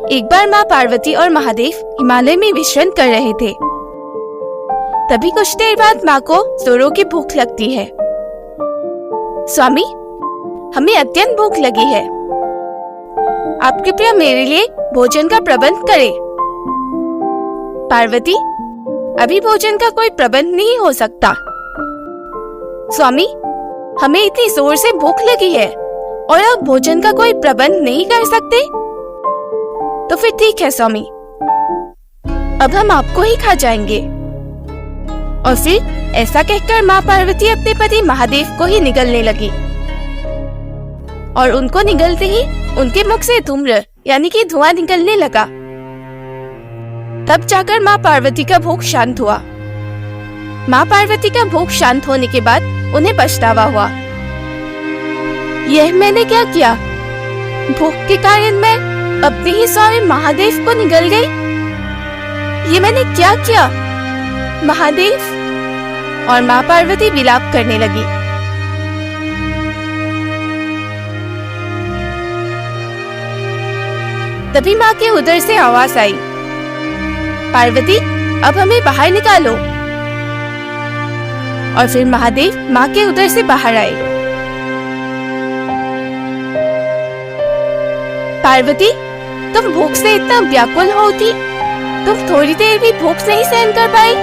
एक बार माँ पार्वती और महादेव हिमालय में विचरण कर रहे थे। तभी कुछ देर बाद माँ को जोरों की भूख लगती है। स्वामी, हमें अत्यंत भूख लगी है, आप कृपया मेरे लिए भोजन का प्रबंध करें। पार्वती, अभी भोजन का कोई प्रबंध नहीं हो सकता। स्वामी, हमें इतनी जोर से भूख लगी है और आप भोजन का कोई प्रबंध नहीं कर सकते? तो फिर ठीक है स्वामी, अब हम आपको ही खा जाएंगे। और फिर ऐसा कहकर माँ पार्वती अपने पति महादेव को ही निगलने लगी और उनको निगलते ही उनके मुख से धूम्र यानी कि धुआं निकलने लगा। तब जाकर माँ पार्वती का भूख शांत हुआ। माँ पार्वती का भूख शांत होने के बाद उन्हें पछतावा हुआ। यह मैंने क्या किया? भूख के कारण मैं अपने ही स्वामी महादेव को निगल गई। ये मैंने क्या किया? महादेव! और माँ पार्वती विलाप करने लगी। तभी माँ के उदर से आवाज आई, पार्वती, अब हमें बाहर निकालो। और फिर महादेव माँ के उदर से बाहर आए। पार्वती, तुम भूख से इतना व्याकुल होती, तुम थोड़ी देर भी भूख नहीं सहन कर पाई?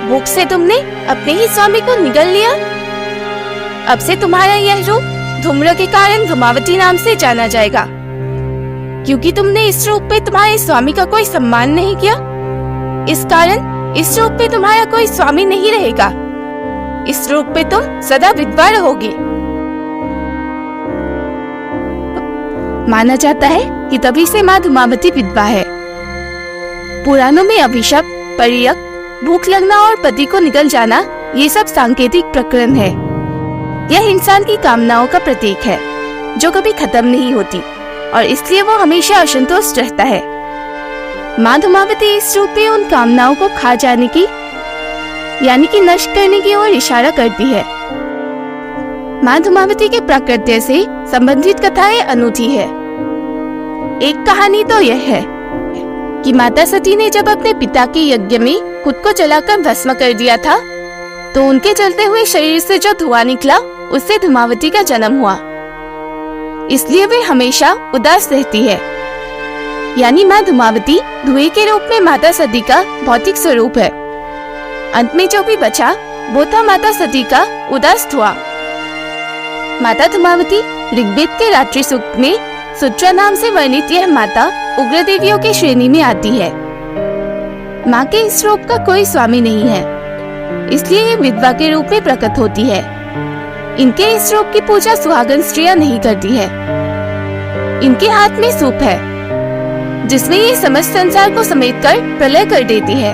भूख से तुमने अपने ही स्वामी को निगल लिया। अब से तुम्हारा यह रूप धूम्र के कारण धूमावती नाम से जाना जाएगा, क्योंकि तुमने इस रूप पे तुम्हारे स्वामी का कोई सम्मान नहीं किया। इस कारण इस रूप पे तुम्हारा कोई स्वामी नहीं रहेगा। इस रूप पे तुम सदा विधवा रहोगी। माना जाता है कि तभी से माँ धूमावती विधवा है। पुराणों में अभिशाप, परियक, भूख लगना और पति को निगल जाना ये सब सांकेतिक प्रकरण है। यह इंसान की कामनाओं का प्रतीक है जो कभी खत्म नहीं होती और इसलिए वो हमेशा असंतुष्ट रहता है। माँ धूमावती इस रूप में उन कामनाओं को खा जाने की यानी कि नष्ट करने की ओर इशारा करती है। माँ धूमावती के प्राकट्य से संबंधित कथाएं अनूठी है। एक कहानी तो यह है कि माता सती ने जब अपने पिता के यज्ञ में खुद को जलाकर भस्म कर दिया था, तो उनके जलते हुए शरीर से जो धुआं निकला उससे धूमावती का जन्म हुआ। इसलिए वे हमेशा उदास रहती है। यानी माँ धूमावती धुएं के रूप में माता सती का भौतिक स्वरूप है। अंत में जो भी बचा वो था माता सती का उदास धुआं। माता धूमावती ऋग्वेद के रात्रि सूक्त में सुत्रा नाम से वर्णित यह माता उग्र देवियों की श्रेणी में आती है। माँ के इस रूप का कोई स्वामी नहीं है, इसलिए ये विधवा के रूप में प्रकट होती है। इनके इस रूप की पूजा सुहागन स्त्रियां नहीं करती है। इनके हाथ में सूप है जिसमें ये समस्त संसार को समेटकर प्रलय कर देती है।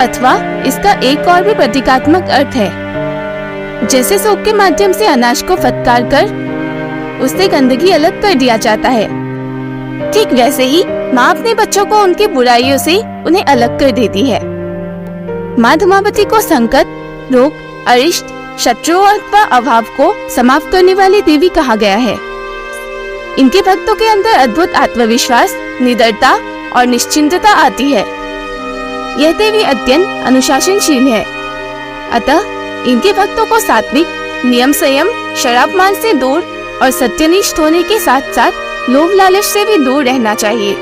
अथवा इसका एक और भी प्रतीकात्मक अर्थ है। जैसे सूप के माध्यम से अनाज को फटकार कर उससे गंदगी अलग कर दिया जाता है, ठीक वैसे ही माँ अपने बच्चों को उनकी बुराइयों से उन्हें अलग कर देती है। माँ धूमावती को संकट, रोग, अरिष्ट, शत्रुओं अथवा अभाव को समाप्त करने वाली देवी कहा गया है। इनके भक्तों के अंदर अद्भुत आत्मविश्वास, निडरता और निश्चिंतता आती है। यह देवी अत्यंत अनुशासनशील है। अतः इनके भक्तों को सात्विक, नियम संयम, शराब मांस से दूर और सत्यनिष्ठ होने के साथ साथ लोभ लालच से भी दूर रहना चाहिए।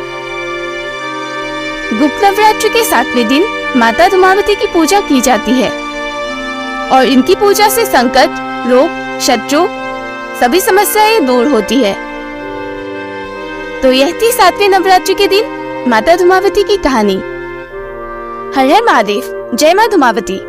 गुप्त नवरात्रि के 7वें दिन माता धूमावती की पूजा की जाती है और इनकी पूजा से संकट, रोग, शत्रु सभी समस्याएं दूर होती है। तो यह थी 7वें नवरात्रि के दिन माता धूमावती की कहानी। हर हर महादेव, जय माँ धूमावती।